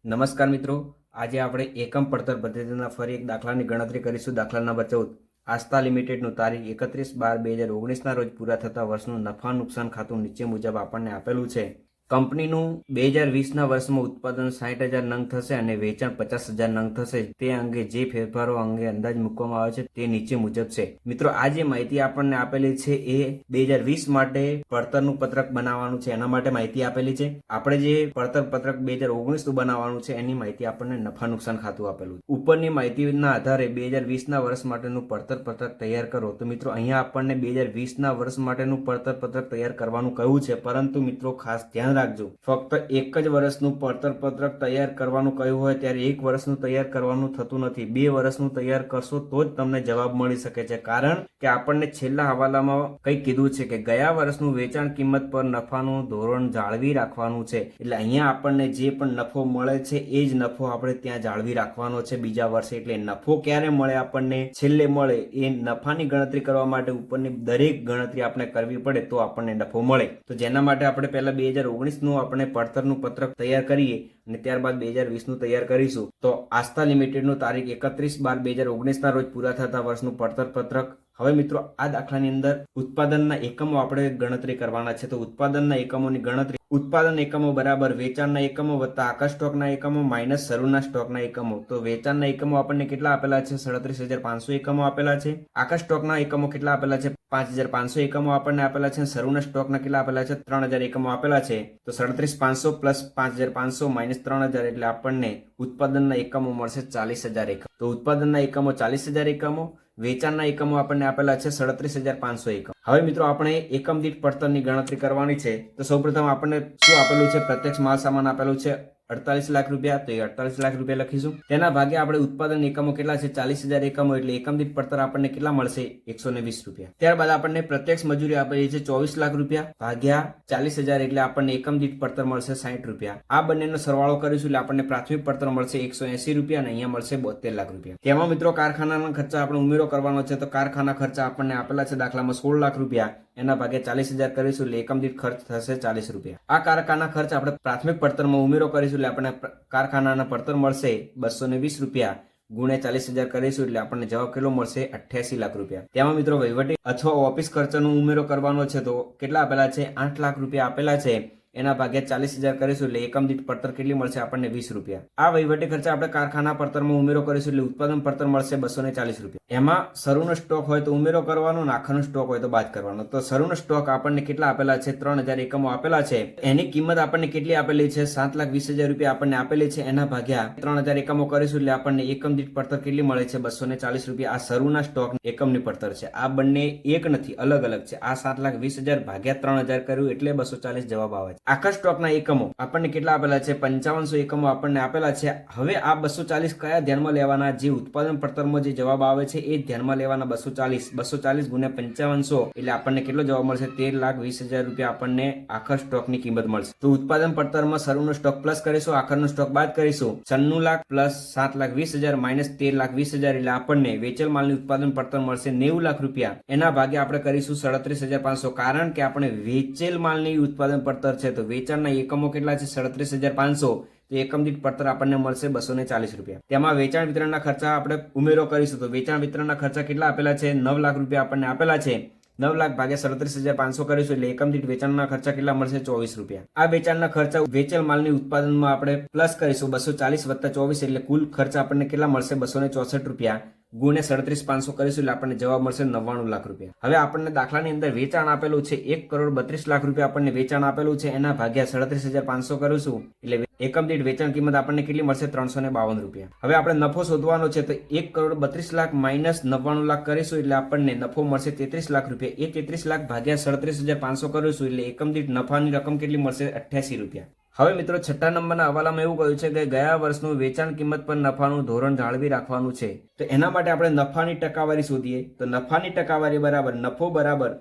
નમસ્કાર મિત્રો, આજે આપણે એકમ પડતર પદ્ધતિના ફરી એક દાખલાની ગણતરી કરીશું. દાખલા નંબર 14. આસ્થા લિમિટેડનું તારીખ 31/12/2019ના રોજ પૂરા થતા વર્ષનું નફા નુકસાન ખાતું નીચે મુજબ આપણને આપેલું છે. કંપનીનું 2020ના વર્ષમાં ઉત્પાદન 60,000 નંગ થશે અને વેચાણ 50,000 નંગ થશે. તે અંગે જે ફેરફારો અંગે અંદાજ મૂકવામાં આવે છે તે નીચે મુજબ છે. મિત્રો, આ જે માહિતી આપણને આપેલી છે એ 2020 માટે પડતરનું પત્રક બનાવવાનું છે, એના માટે માહિતી આપેલી છે. આપણે જે પડતર પત્રક 2019નું બનાવવાનું છે એની માહિતી આપણને નફા નુકસાન ખાતું આપેલું છે. ઉપરની માહિતીના આધારે 2020ના વર્ષ માટેનું પડતર પત્રક તૈયાર કરો. તો મિત્રો, અહીંયા આપણને 2020ના વર્ષ માટેનું પડતર પત્રક તૈયાર કરવાનું કહ્યું છે, પરંતુ મિત્રો ખાસ ધ્યાન રાખજો, ફક્ત એક જ વર્ષનું પડતર પત્રક તૈયાર કરવાનું કહ્યું હોય ત્યારે એક વર્ષનું તૈયાર કરવાનું થતું નથી. 2 વર્ષનું તૈયાર કરશો તો જ તમને જવાબ મળી શકે છે. કારણ કે આપણને છેલ્લા હવાલામાં કંઈક કીધું છે કે ગયા વર્ષનું વેચાણ કિંમત પર નફાનું ધોરણ જાળવી રાખવાનું છે. એટલે અહીંયા આપણને જે પણ નફો મળે છે એ જ નફો આપણે ત્યાં જાળવી રાખવાનો છે બીજા વર્ષે. એટલે નફો ક્યારે મળે આપણને? છેલ્લે મળે. એ નફાની ગણતરી કરવા માટે ઉપરની દરેક ગણતરી આપણે કરવી પડે તો આપણને નફો મળે. તો જેના માટે આપણે પહેલા 2019નું આપણે પડતરનું પત્રક તૈયાર કરીએ અને ત્યારબાદ 2020નું તૈયાર કરીશું. તો આસ્થા લિમિટેડનું તારીખ 31/12/2019ના રોજ પૂરા થતા વર્ષનું પડતર પત્રક. હવે મિત્રો, આ દાખલાની અંદર ઉત્પાદનના એકમો આપણે ગણતરી કરવાના છે. તો ઉત્પાદનના એકમોની ગણતરી, ઉત્પાદન એકમો બરાબર વેચાણના એકમો વત્તા આખા સ્ટોકના એકમો માઇનસ શરૂના સ્ટોકના એકમો. તો વેચાણના એકમો આપણને કેટલા આપેલા છે? 37,500 એકમો આપેલા છે. આખા સ્ટોકના એકમો કેટલા આપેલા છે? 5,500 એકમો આપણને આપેલા છે. શરૂના સ્ટોકના કેટલા આપેલા છે? 3,000 એકમો આપેલા છે. તો 37,500 પ્લસ 5,500 માઇનસ 3,000 એટલે આપણને ઉત્પાદનના એકમો મળશે 40,000 એકમ. તો ઉત્પાદનના એકમો 40,000 એકમો, વેચાણના એકમો આપણને આપેલા છે 37,500 એકમ. હવે મિત્રો, આપણે એકમ દીઠ પડતરની ગણતરી કરવાની છે. તો સૌપ્રથમ આપણને શું આપેલું છે? પ્રત્યક્ષ માલ સામાન આપેલું છે 48 લાખ રૂપિયા. તો એ 48 લાખ રૂપિયા લખીશું. તેના ભાગે આપણે ઉત્પાદન એકમો કેટલા છે? 40,000 એકમો. એટલે એકમ દીઠ પડતર આપણને કેટલા મળશે? 120 રૂપિયા. ત્યારબાદ આપણને પ્રત્યક્ષ મજૂરી આપેલી છે 24 લાખ રૂપિયા ભાગ્યા 40,000 એટલે આપણને એકમ દીઠ પડતર મળશે 60 રૂપિયા. આ બંનેનો સરવાળો કરીશું એટલે આપણને પ્રાથમિક પડતર મળશે 180 રૂપિયા અને અહીંયા મળશે 72 લાખ રૂપિયા. તેમાં મિત્રો કારખાનાના ખર્ચા આપણે ઉમેરો કરવાનો છે. તો કારખાના ખર્ચા આપણને આપેલા છે દાખલામાં 16 લાખ રૂપિયા. એના ભાગે 40,000 કરીશું એટલે એકમ દીઠ ખર્ચ થશે 40 રૂપિયા. આ કારખાના ખર્ચ આપણે પ્રાથમિક પડતરમાં ઉમેરો કરીશું એટલે આપણને કારખાનાના પડતર મળશે 220 રૂપિયા ગુણ્યા 40,000 કરીશું એટલે આપણને જવાબ કેટલો મળશે? 88 લાખ રૂપિયા. તેમાં મિત્રો વહીવટી અથવા ઓફિસ ખર્ચનો ઉમેરો કરવાનો છે. તો કેટલા આપેલા છે? 8 લાખ રૂપિયા આપેલા છે. એના ભાગ્યા 40,000 કરીશું એટલે એકમ દીઠ પડતર કેટલી મળશે? આપણને 20 રૂપિયા. આ વહીવટી ખર્ચા આપણે કારખાના પડતરમાં ઉમેરો કરીશું એટલે ઉત્પાદન પડતર મળશે 240 રૂપિયા. એમાં શરૂનો સ્ટોક હોય તો ઉમેરો કરવાનો અને આખાનો સ્ટોક હોય તો બાદ કરવાનો. તો શરૂનો સ્ટોક આપણને કેટલા આપેલા છે? 3,000 એકમો આપેલા છે. એની કિંમત આપણને કેટલી આપેલી છે? 7,20,000 રૂપિયા આપણને આપેલી છે. એના ભાગ્યા 3,000 એકમો કરીશું એટલે આપણને એકમ દીઠ પડતર કેટલી મળે છે? 240 રૂપિયા. આ શરૂના સ્ટોક એકમની પડતર છે. આ બંને એક નથી, અલગ અલગ છે. આ 7,20,000 ભાગ્યા 3,000 કર્યું એટલે 240 જવાબ આવે છે. આખા સ્ટોકના એકમો આપણને કેટલા આપેલા છે? 5500 એકમો આપણને આપેલા છે. હવે આ 240 કયા ધ્યાનમાં લેવાના? જે ઉત્પાદન પડતરમાં જે જવાબ આવે છે એ ધ્યાનમાં લેવાના. 240 ગુણ્યા 5500 એટલે આપણને કેટલો જવાબ મળશે? 13,20,000 રૂપિયા આપણને આખા સ્ટોકની કિંમત મળશે. તો ઉત્પાદન પડતરમાં શરૂનો સ્ટોક પ્લસ કરીશું, આખરનો સ્ટોક બાદ કરીશું. 96 લાખ પ્લસ 7,20,000 માઇનસ 13,20,000 એટલે આપણને વેચેલ માલની ઉત્પાદન પડતર મળશે 90 લાખ રૂપિયા. એના ભાગે આપણે કરીશું 37,500 કારણ કે આપણે વેચેલ માલની ઉત્પાદન પડતર છે. તો વેચાણના એકમો કેટલા છે? 37,500. તો એકમ દીઠ પડતર આપણને મળશે 240 રૂપિયા. તેમાં વેચાણ વિતરણના ખર્ચા આપણે ઉમેરો કરીશું. તો વેચાણ વિતરણના ખર્ચા કેટલા આપેલા છે? 9 લાખ રૂપિયા આપણને આપેલા છે. 9 લાખ ભાગ્યા 37,500 કરીશું એટલે એકમ દીઠ વેચાણના ખર્ચા કેટલા મળશે? 24 રૂપિયા. આ વેચાણના ખર્ચા વેચેલ માલની ઉત્પાદનમાં આપણે પ્લસ કરીશું. 240 વત્તા 24 એટલે કુલ ખર્ચ આપણને કેટલા મળશે? 264 રૂપિયા ગુણ્યા 37,500 કરીશું એટલે આપણને જવાબ મળશે 99 લાખ રૂપિયા. હવે આપણને દાખલાની અંદર વેચાણ આપેલું છે 1,32 લાખ રૂપિયા આપણને વેચાણ આપેલું છે. એના ભાગ્યા 37,500 કરીશું એટલે એકમ દીઠ વેચાણ કિંમત આપણને કેટલી મળશે? 352 રૂપિયા. હવે આપણે નફો શોધવાનો છે. તો 1,32 લાખ માઇનસ 99 લાખ કરીશું એટલે આપણને નફો મળશે 33 લાખ રૂપિયા. એ 33 લાખ ભાગ્યા 37,500 કરીશું એટલે એકમ દીઠ નફાની રકમ કેટલી મળશે? 88 રૂપિયા. હવે મિત્રો, છઠ્ઠા નંબરના હવાલામાં એવું કહ્યું છે કે ગયા વર્ષનું વેચાણ કિંમત પર નફાનું ધોરણ જાળવી રાખવાનું છે. તો એના માટે આપણે નફાની ટકાવારી શોધીએ. તો નફાની ટકાવારી બરાબર નફો બરાબર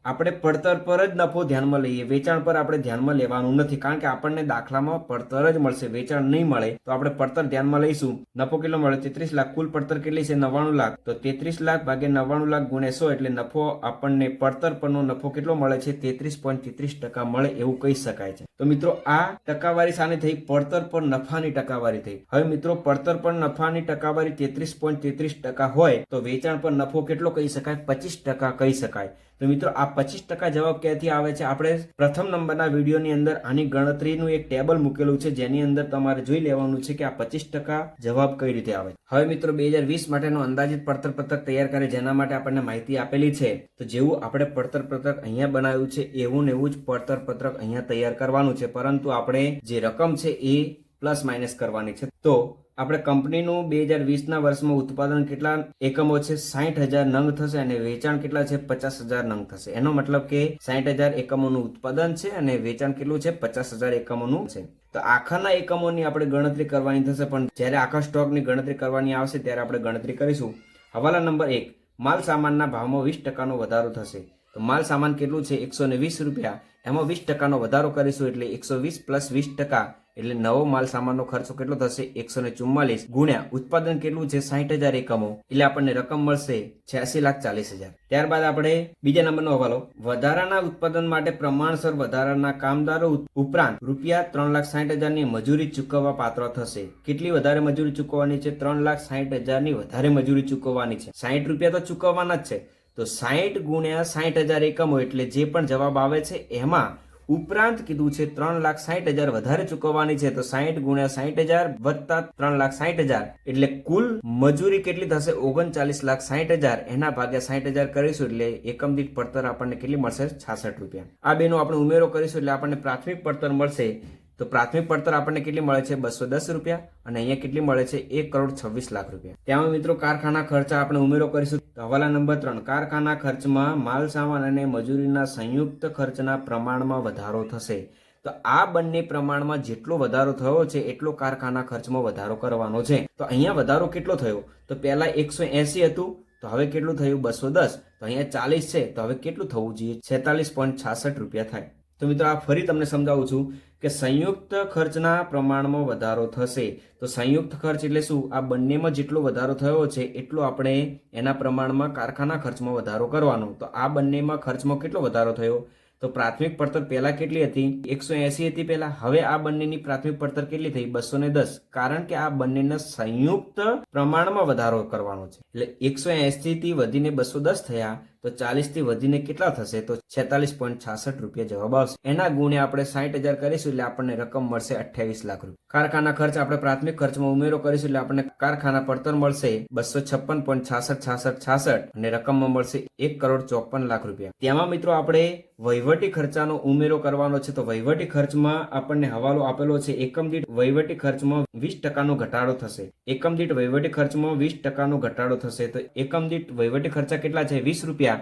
આપણે પડતર પર જ નફો ધ્યાનમાં લઈએ, વેચાણ પર આપણે ધ્યાનમાં લેવાનું નથી, કારણ કે આપણને દાખલામાં પડતર જ મળશે, વેચાણ નહીં મળે. તો આપણે પડતર ધ્યાનમાં લઈશું. નફો કેટલો મળે? 33 લાખ. કુલ પડતર કેટલી છે? 99 લાખ. તો 33 લાખ ભાગ્યા 99 લાખ ગુણ્યા 100 એટલે નફો આપણને પડતર પરનો નફો કેટલો મળે છે? 33.33% મળે એવું કહી શકાય છે. તો મિત્રો આ ટકાવારી સાની થઈ? પડતર પર નફાની ટકાવારી થઈ. હવે મિત્રો પડતર પર નફાની ટકાવારી 33.33% હોય તો વેચાણ પર નફો કેટલો કહી શકાય? 25% કહી શકાય. તો મિત્રો આ 25% જવાબ ક્યાંથી આવે છે? આપણે પ્રથમ નંબરના વિડીયોની અંદર આની ગણતરીનું એક ટેબલ મૂકેલું છે, જેની અંદર તમારે જોઈ લેવાનું છે કે આ 25% જવાબ કઈ રીતે આવે. હવે મિત્રો 2020 માટેનો અંદાજિત પડતર પત્રક તૈયાર કરે, જેના માટે આપણને માહિતી આપેલી છે. તો જેવું આપણે પડતર પત્રક અહીંયા બનાવ્યું છે એવું ને એવું જ પડતર પત્રક અહીંયા તૈયાર કરવાનું છે, પરંતુ આપણે જે રકમ છે એ પ્લસ માઇનસ કરવાની છે. તો આપણે કંપનીનું 2020ના વર્ષમાં ઉત્પાદન કેટલા એકમો છે? 60,000 નંગ થશે અને વેચાણ કેટલા છે? 50,000 નંગ થશે. એનો મતલબ કે 60,000 એકમોનું ઉત્પાદન છે અને વેચાણ કેટલું છે? 50,000 એકમોનું છે. તો આખાના એકમોની આપણે ગણતરી કરવાની થશે, પણ જ્યારે આખા સ્ટોકની ગણતરી કરવાની આવશે ત્યારે આપણે ગણતરી કરીશું. હવાલા નંબર 1, માલ સામાનના ભાવમાં 20%નો વધારો થશે. તો માલ સામાન કેટલું છે? 120 રૂપિયા. એમાં 20%નો વધારો કરીશું એટલે 120 પ્લસ 20% એટલે નવો માલ સામાનનો ખર્ચો કેટલો થશે? 144 ગુણ્યા ઉત્પાદન કેટલું છે? 60,000 એકમો એટલે આપણને રકમ મળશે 86,40,000. ત્યારબાદ આપણે બીજા નંબરનો હવાલો, વધારાના ઉત્પાદન માટે પ્રમાણસર વધારાના કામદારો ઉપરાંત રૂપિયા 3,60,000ની મજૂરી ચૂકવવા પાત્ર થશે. કેટલી વધારે મજૂરી ચૂકવવાની છે? 3,60,000ની વધારે મજૂરી ચૂકવવાની છે. 60 રૂપિયા તો ચૂકવવાના જ છે. તો 60 ગુણ્યા 60,000 એકમો એટલે જે પણ જવાબ આવે છે એમાં ઉપરાંત કીધું છે 3,60,000 વધારે ચૂકવવાની છે. તો 60 ગુણ્યા 60,000 વત્તા 3,60,000 એટલે કુલ મજૂરી કેટલી થશે? 39,60,000. એના ભાગ્યા 60,000 કરીશું એટલે એકમ દીઠ પડતર આપણને કેટલી મળશે? 66 રૂપિયા. આ બેનો આપણે ઉમેરો કરીશું એટલે આપણને પ્રાથમિક પડતર મળશે. તો પ્રાથમિક પડતર આપણને કેટલી મળે છે? 210 રૂપિયા. અને અહીંયા કેટલી મળે છે? 1,26,00,000 રૂપિયા. ત્યાં મિત્રો કારખાના ખર્ચા આપણે ઉમેરો કરીશું. હવાલા નંબર 3, કારખાના ખર્ચમાં માલ સામાન અને મજૂરીના સંયુક્ત ખર્ચના પ્રમાણમાં વધારો થશે. તો આ બંને પ્રમાણમાં જેટલો વધારો થયો છે એટલો કારખાના ખર્ચમાં વધારો કરવાનો છે. તો અહીંયા વધારો કેટલો થયો? તો પહેલા 180 હતું, તો હવે કેટલું થયું? 210. તો અહીંયા 40 છે, તો હવે કેટલું થવું જોઈએ? 46.66 રૂપિયા થાય. તો મિત્રો આ ફરી તમને સમજાવું છું કે સંયુક્ત ખર્ચના પ્રમાણમાં વધારો થશે. તો સંયુક્ત ખર્ચ એટલે શું? આ બંનેમાં જેટલો વધારો થયો છે એટલો આપણે એના પ્રમાણમાં કારખાના ખર્ચમાં વધારો કરવાનો. તો આ બંનેમાં ખર્ચમાં કેટલો વધારો થયો? તો પ્રાથમિક પડતર પહેલા કેટલી હતી? 180 હતી પહેલા. હવે આ બંનેની પ્રાથમિક પડતર કેટલી થઈ? 210. કારણ કે આ બંનેના સંયુક્ત પ્રમાણમાં વધારો કરવાનો છે. એટલે 180 થી વધીને 210 થયા, તો 40 થી વધીને કેટલા થશે? તો 46.66 રૂપિયા જવાબ આવશે. એના ગુણે આપણે 60,000 કરીશું એટલે આપણને રકમ મળશે 28 લાખ રૂપિયા. કારખાના ખર્ચ આપણે પ્રાથમિક ખર્ચમાં ઉમેરો કરીશું એટલે આપણને કારખાના પડતર મળશે 256.6666 અને રકમમાં મળશે 1,54,00,000 રૂપિયા. તેમાં મિત્રો આપણે વહીવટી ખર્ચાનો ઉમેરો કરવાનો છે. તો વહીવટી ખર્ચમાં આપણને હવાલો આપેલો છે. એકમ દીઠ વહીવટી ખર્ચમાં 20%નો ઘટાડો થશે. એકમ દીઠ વહીવટી ખર્ચમાં 20%નો ઘટાડો થશે. તો એકમ દીઠ વહીવટી ખર્ચા કેટલા છે? 20 રૂપિયા.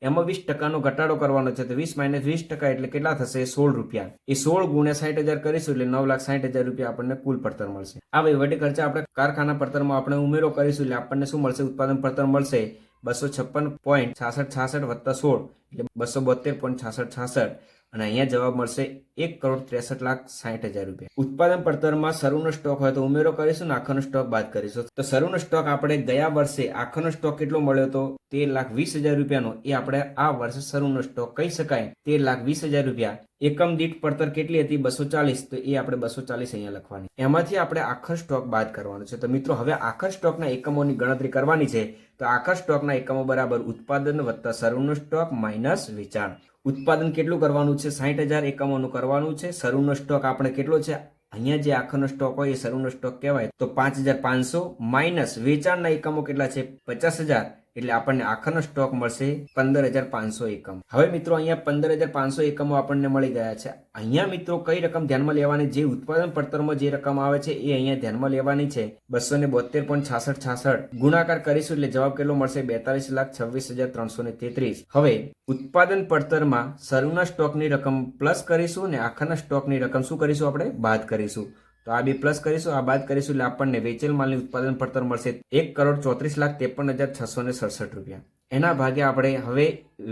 એમાં 20%નો ઘટાડો કરવાનો છે. તો 20 - 20% એટલે કેટલા થશે? 16 રૂપિયા. એ 16 ગુણ્યા 60,000 કરીશું એટલે 9,60,000 રૂપિયા આપણને કુલ પડતર મળશે. આ વહીવટી ખર્ચા આપણે કારખાના પડતરમાં આપણે ઉમેરો કરીશું એટલે આપણને શું મળશે? ઉત્પાદન પડતર મળશે 256.6666 વત્તા 16 એટલે 272.6666 અને અહીંયા જવાબ મળશે 1,63,60,000 રૂપિયા. ઉત્પાદન પડતરમાં શરૂનો સ્ટોક હોય તો ઉમેરો કરીશું ને આખાનો સ્ટોક બાદ કરીશું. તો શરૂનો સ્ટોક આપણે ગયા વર્ષે આખાનો સ્ટોક કેટલો મળ્યો હતો? 13,20,000 રૂપિયાનો. એ આપણે આ વર્ષે શરૂનો સ્ટોક કહી શકાય 13,20,000 રૂપિયા. એકમ દીઠ પડતર કેટલી હતી? 240. તો એ આપણે 240 અહીંયા લખવાની. એમાંથી આપણે આખા સ્ટોક બાદ કરવાનો છે. તો મિત્રો હવે આખા સ્ટોકના એકમોની ગણતરી કરવાની છે. તો આખા સ્ટોકના એકમો બરાબર ઉત્પાદન વત્તા શરૂનો સ્ટોક માઇનસ વેચાણ. ઉત્પાદન કેટલું કરવાનું છે? 60,000 એકમોનું કરવાનું છે. શરૂનો સ્ટોક આપણે કેટલો છે? અહીંયા જે આખાનો સ્ટોક હોય એ શરૂનો સ્ટોક કહેવાય. તો 5,500 માઇનસ વેચાણના એકમો કેટલા છે? 50,000 એટલે આપણને આખાનો સ્ટોક મળશે 15,500 એકમ. હવે મિત્રો અહીંયા 15,500 એકમો આપણને મળી ગયા છે. અહીંયા મિત્રો કઈ રકમ ધ્યાનમાં લેવાની? જે ઉત્પાદન પડતરમાં જે રકમ આવે છે એ અહીંયા ધ્યાનમાં લેવાની છે. 272.6666 ગુણાકાર કરીશું એટલે જવાબ કેટલો મળશે? 42,26,333. હવે ઉત્પાદન પડતરમાં શરૂના સ્ટોકની રકમ પ્લસ કરીશું અને આખાના સ્ટોકની રકમ શું કરીશું? આપણે બાદ કરીશું. તો આ બે પ્લસ કરીશું, આ બાદ કરીશું એટલે આપણને વેચેલ માલની ઉત્પાદન પડતર મળશે 1,34,53,667 રૂપિયા. એના ભાગે આપણે હવે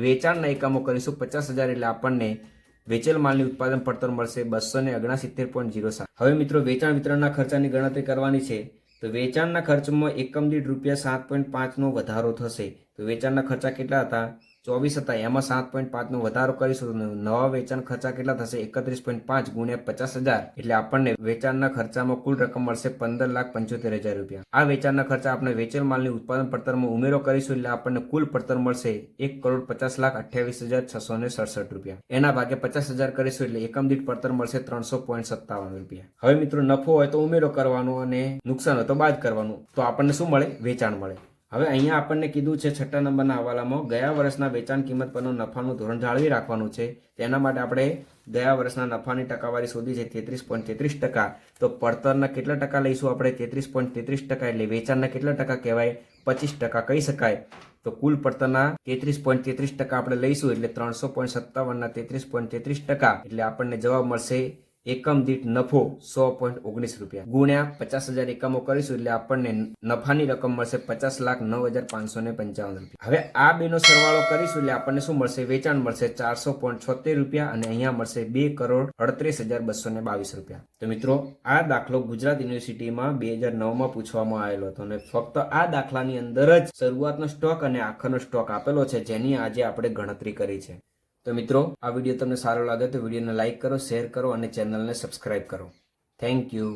વેચાણના એકમો કરીશું 50,000 એટલે આપણને વેચેલ માલની ઉત્પાદન પડતર મળશે 269.07. હવે મિત્રો વેચાણ વિતરણના ખર્ચાની ગણતરી કરવાની છે. તો વેચાણના ખર્ચમાં એકમ દીઠ ₹7.5નો વધારો થશે. તો વેચાણના ખર્ચા કેટલા હતા? 24 હતા. એમાં 7.5નો વધારો કરીશું. નવા વેચાણ ખર્ચા કેટલા થશે? 31.5 ગુણ્યા 50,000 એટલે આપણને વેચાણના ખર્ચામાં કુલ રકમ મળશે ₹15,75,000. આ વેચાણના ખર્ચા આપણે વેચેલ માલની ઉત્પાદન પડતરમાં ઉમેરો કરીશું એટલે આપણને કુલ પડતર મળશે ₹1,50,28,667. એના ભાગે 50,000 કરીશું એટલે એકમ દીઠ પડતર મળશે ₹300.57. હવે મિત્રો નફો હોય તો ઉમેરો કરવાનો અને નુકસાન હોય તો બાદ કરવાનું. તો આપણને શું મળે? વેચાણ મળે. હવે અહીંયા આપણને કીધું છે 6 નંબરના હવાલામાં ગયા વર્ષના વેચાણ કિંમત પરનું નફાનું ધોરણ જાળવી રાખવાનું છે. તેના માટે આપણે ગયા વર્ષના નફાની ટકાવારી શોધી છે 33.33%. તો પડતરના કેટલા ટકા લઈશું આપણે? 33.33%. એટલે વેચાણના કેટલા ટકા કહેવાય? 25% કહી શકાય. તો કુલ પડતરના 33.33% આપણે લઈશું એટલે 300.57ના 33.33% એટલે આપણને જવાબ મળશે એકમ દીઠ નફો ₹100.19 ગુણ્યા 50,000 એકમો કરીશું એટલે આપણને નફાની રકમ મળશે ₹50,09,555. હવે આ બેનો સરવાળો કરીશું એટલે આપણને શું મળશે? વેચાણ મળશે ₹400.76 અને અહીંયા મળશે ₹2,38,222. તો મિત્રો આ દાખલો ગુજરાત યુનિવર્સિટીમાં 2009માં પૂછવામાં આવેલો હતો અને ફક્ત આ દાખલાની અંદર જ શરૂઆતનો સ્ટોક અને આખરનો સ્ટોક આપેલો છે જેની આજે આપણે ગણતરી કરી છે. તો મિત્રો આ વિડીયો તમને સારો લાગે તો વિડીયોને લાઇક કરો, શેર કરો અને ચેનલને સબસ્ક્રાઇબ કરો. Thank you.